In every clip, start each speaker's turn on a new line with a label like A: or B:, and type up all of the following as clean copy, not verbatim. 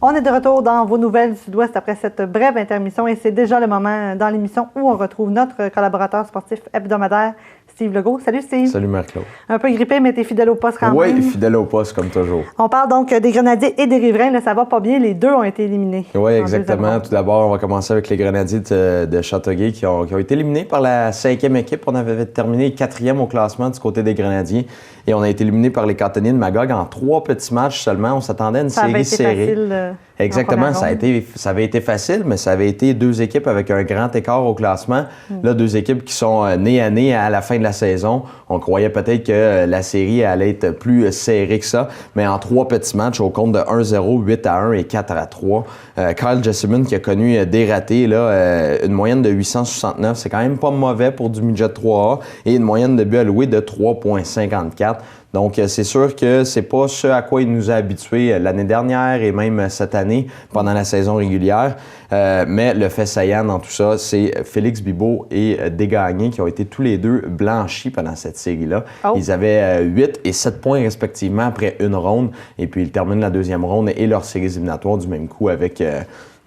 A: On est de retour dans vos nouvelles du Sud-Ouest après cette brève intermission et c'est déjà le moment dans l'émission où on retrouve notre collaborateur sportif hebdomadaire, Steve Legault. Salut Steve.
B: Salut Marc-Claude.
A: Un peu grippé, mais t'es fidèle au poste quand même.
B: Oui, fidèle au poste comme toujours.
A: On parle donc des Grenadiers et des Riverains. Là, ça va pas bien. Les deux ont été éliminés.
B: Oui, exactement. Tout d'abord, on va commencer avec les Grenadiers de Châteauguay qui ont été éliminés par la 5e équipe. On avait terminé 4e au classement du côté des Grenadiers et on a été éliminé par les Cantonniers de Magog en 3 petits matchs seulement. On s'attendait à une série serrée.
A: Facile,
B: exactement, ça avait été facile, mais ça avait été 2 équipes avec un grand écart au classement. Là, 2 équipes qui sont nez à nez à la fin de la saison. On croyait peut-être que la série allait être plus serrée que ça, mais en 3 petits matchs, au compte de 1-0, 8-1 et 4-3. Kyle Jessamine qui a connu des ratés, là, une moyenne de 869, c'est quand même pas mauvais pour du midget 3A, et une moyenne de buts alloués de 3,54. Donc, c'est sûr que c'est pas ce à quoi il nous a habitués l'année dernière et même cette année pendant la saison régulière. Mais le fait saillant dans tout ça, c'est Félix Bibeau et Desgagnés qui ont été tous les deux blanchis pendant cette série-là. Oh. Ils avaient 8 et 7 points respectivement après une ronde. Et puis, ils terminent la 2e ronde et leur série éliminatoire du même coup avec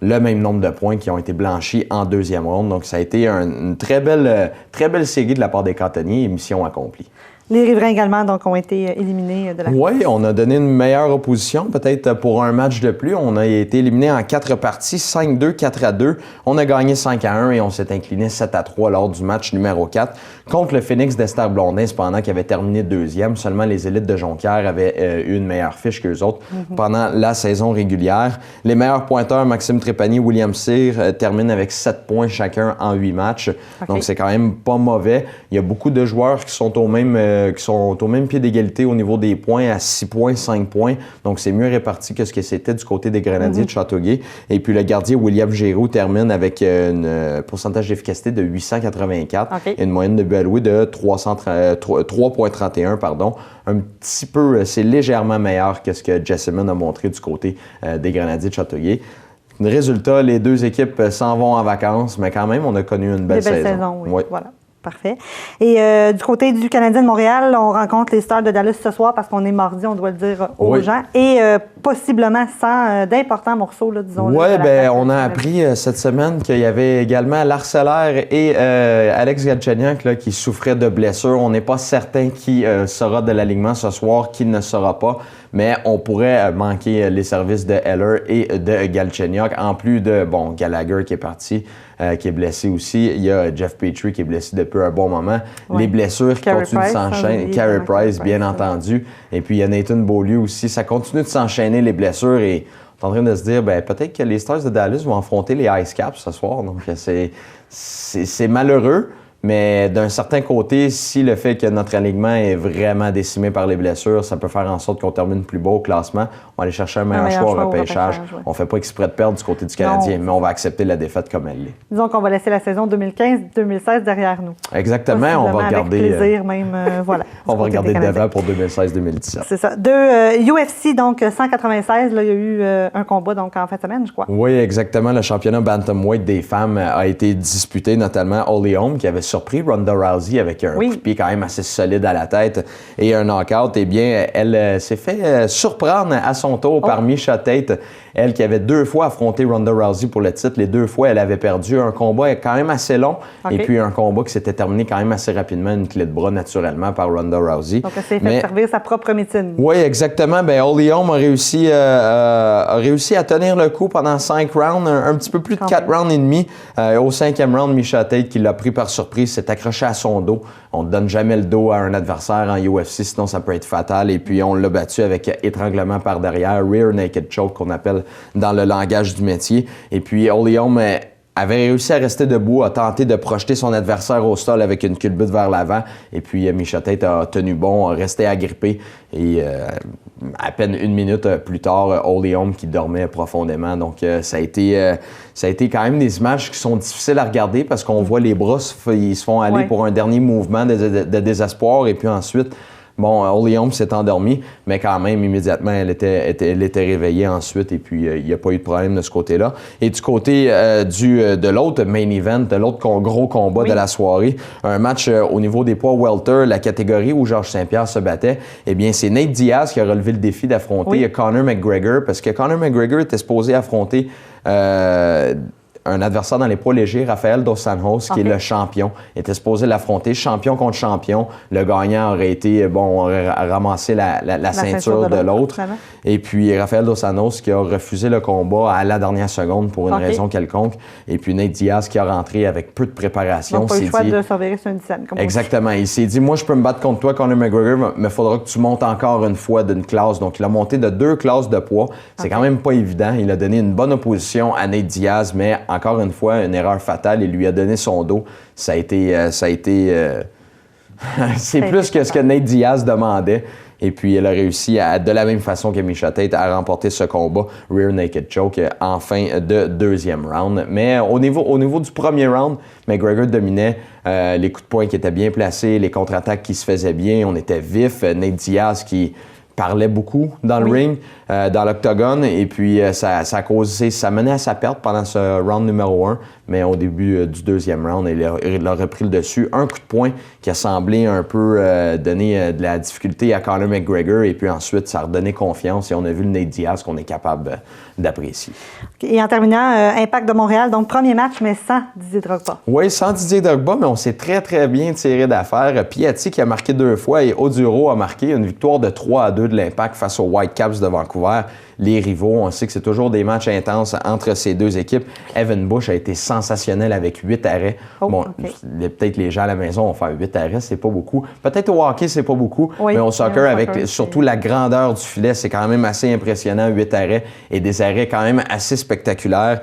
B: le même nombre de points qui ont été blanchis en 2e ronde. Donc, ça a été une très belle série de la part des Cantonniers et mission accomplie.
A: Les Riverains également donc, ont été éliminés de la
B: Oui, on a donné une meilleure opposition, peut-être pour un match de plus. On a été éliminés en 4 parties, 5-2, 4-2. On a gagné 5-1 et on s'est incliné 7-3 lors du match numéro 4 contre le Phoenix d'Esther Blondin, cependant qui avait terminé 2e. Seulement les élites de Jonquière avaient eu une meilleure fiche qu'eux autres pendant la saison régulière. Les meilleurs pointeurs, Maxime Trépanier, William Cyr, terminent avec 7 points chacun en 8 matchs. Okay. Donc c'est quand même pas mauvais. Il y a beaucoup de joueurs qui sont au même pied d'égalité au niveau des points, à 6 points, 5 points. Donc, c'est mieux réparti que ce que c'était du côté des Grenadiers de Châteauguay. Et puis, le gardien William Giroux termine avec un pourcentage d'efficacité de 884 et une moyenne de buts alloués de 3,31, pardon. Un petit peu, c'est légèrement meilleur que ce que Jessamine a montré du côté des Grenadiers de Châteauguay. Résultat, les 2 équipes s'en vont en vacances, mais quand même, on a connu une belle saison.
A: Oui. Voilà. Parfait. Et du côté du Canadien de Montréal, on rencontre les Stars de Dallas ce soir parce qu'on est mardi, on doit le dire aux gens. Et possiblement sans d'importants morceaux, là, disons.
B: Oui, bien, on a appris cette semaine qu'il y avait également l'Arcellaire et Alex Galchenyuk là, qui souffraient de blessures. On n'est pas certain qui sera de l'alignement ce soir, qui ne sera pas. Mais on pourrait manquer les services de Heller et de Galchenyuk, en plus de, Gallagher qui est parti, qui est blessé aussi. Il y a Jeff Petrie qui est blessé depuis un bon moment. Les blessures qui continuent de s'enchaîner. Carey Price, bien entendu. Et puis, il y a Nathan Beaulieu aussi. Ça continue de s'enchaîner, les blessures. Et on est en train de se dire, peut-être que les Stars de Dallas vont affronter les Ice Caps ce soir. Donc, c'est malheureux. Mais d'un certain côté, si le fait que notre alignement est vraiment décimé par les blessures, ça peut faire en sorte qu'on termine plus bas au classement. On va aller chercher un meilleur choix au repêchage. On ne fait pas exprès de perdre du côté du Canadien, mais on va accepter la défaite comme elle l'est.
A: Disons qu'on va laisser la saison 2015-2016 derrière nous.
B: Exactement, on va regarder.
A: Avec plaisir, même, voilà.
B: On va regarder devant pour 2016-2017.
A: C'est ça. UFC, donc 196, là, il y a eu un combat donc, en fin de semaine, je crois.
B: Oui, exactement. Le championnat Bantamweight des femmes a été disputé, notamment Holly Holm, qui avait surpris Ronda Rousey avec un coup de pied quand même assez solide à la tête et un knockout. Eh bien, elle s'est fait surprendre à son tour par Miesha Tate, elle qui avait 2 fois affronté Ronda Rousey pour le titre. Les 2 fois, elle avait perdu. Un combat quand même assez long et puis un combat qui s'était terminé quand même assez rapidement, une clé de bras naturellement par Ronda Rousey.
A: Donc, elle s'est fait servir sa propre médecine.
B: Oui, exactement. Bien, Holly Holm a réussi à tenir le coup pendant 5 rounds, un petit peu plus de 4 rounds et demi. Au 5e round, Miesha Tate, qui l'a pris par surprise, s'est accroché à son dos. On ne donne jamais le dos à un adversaire en UFC, sinon ça peut être fatal. Et puis, on l'a battu avec étranglement par derrière, rear naked choke qu'on appelle dans le langage du métier. Et puis, Holly Holm avait réussi à rester debout, a tenté de projeter son adversaire au sol avec une culbute vers l'avant. Et puis, Miesha Tate a tenu bon, a resté agrippé. Et à peine 1 minute plus tard, Holly Holm qui dormait profondément. Donc, ça a été quand même des images qui sont difficiles à regarder parce qu'on voit les bras, ils se font aller pour un dernier mouvement de désespoir. Et puis ensuite, Bon, Holly Holm s'est endormie, mais quand même, immédiatement, elle était réveillée ensuite et puis il n'y a pas eu de problème de ce côté-là. Et du côté de l'autre main event, de l'autre gros combat de la soirée, un match au niveau des poids welter, la catégorie où Georges Saint-Pierre se battait, eh bien, c'est Nate Diaz qui a relevé le défi d'affronter Conor McGregor, parce que Conor McGregor était supposé affronter un adversaire dans les poids légers, Rafael Dos Anjos, qui est le champion, était supposé l'affronter, champion contre champion. Le gagnant aurait été, aurait ramassé la ceinture de l'autre. Et puis, Rafael Dos Anjos qui a refusé le combat à la dernière seconde pour une raison quelconque. Et puis, Nate Diaz qui a rentré avec peu de préparation.
A: Donc, pas eu le choix de surveiller sur une scène.
B: Exactement. Il s'est dit, moi, je peux me battre contre toi, Conor McGregor, mais il faudra que tu montes encore une fois d'une classe. Donc, il a monté de 2 classes de poids. C'est quand même pas évident. Il a donné une bonne opposition à Nate Diaz, mais encore une fois, une erreur fatale. Il lui a donné son dos. Ça a été c'est plus que ce que Nate Diaz demandait. Et puis, elle a réussi, de la même façon que Miesha Tate, à remporter ce combat rear naked choke en fin de deuxième round. Mais au niveau du premier round, McGregor dominait les coups de poing qui étaient bien placés, les contre-attaques qui se faisaient bien. On était vif. Nate Diaz qui parlait beaucoup dans le ring, dans l'octogone, et puis ça menait à sa perte pendant ce round numéro 1, mais au début du deuxième round, il a repris le dessus. Un coup de poing qui a semblé un peu donner de la difficulté à Conor McGregor, et puis ensuite, ça a redonné confiance, et on a vu le Nate Diaz qu'on est capable d'apprécier.
A: Et en terminant, Impact de Montréal, donc premier match, mais sans Didier Drogba.
B: Oui, sans Didier Drogba, mais on s'est très, très bien tiré d'affaire. Piatti qui a marqué 2 fois, et Oduro a marqué une victoire de 3-2 de l'Impact face aux Whitecaps de Vancouver. Les rivaux, on sait que c'est toujours des matchs intenses entre ces deux équipes. Evan Bush a été sensationnel avec 8 arrêts. Peut-être les gens à la maison vont faire 8 arrêts, c'est pas beaucoup. Peut-être au hockey, c'est pas beaucoup, mais au soccer, avec surtout la grandeur du filet, c'est quand même assez impressionnant, 8 arrêts, et des arrêts quand même assez spectaculaires.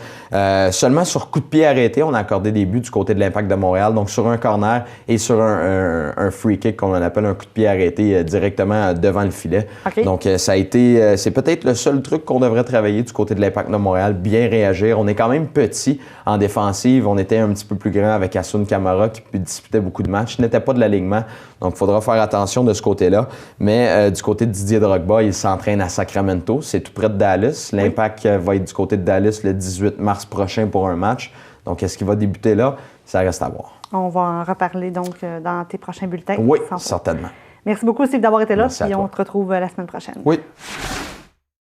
B: Seulement sur coup de pied arrêté, on a accordé des buts du côté de l'Impact de Montréal, donc sur un corner et sur un free kick qu'on appelle un coup de pied arrêté directement devant le filet. Donc ça a été, c'est peut-être le seul truc qu'on devrait travailler du côté de l'Impact de Montréal, bien réagir. On est quand même petit en défensive. On était un petit peu plus grand avec Asun Kamara qui disputait beaucoup de matchs. Il n'était pas de l'alignement, donc il faudra faire attention de ce côté-là. Mais du côté de Didier Drogba, il s'entraîne à Sacramento. C'est tout près de Dallas. L'Impact va être du côté de Dallas le 18 mars prochain pour un match. Donc, est-ce qu'il va débuter là? Ça reste à voir.
A: On va en reparler donc dans tes prochains bulletins.
B: Oui, certainement.
A: Merci beaucoup, Steve, d'avoir été là.
B: Merci
A: et on te retrouve la semaine prochaine.
B: Oui.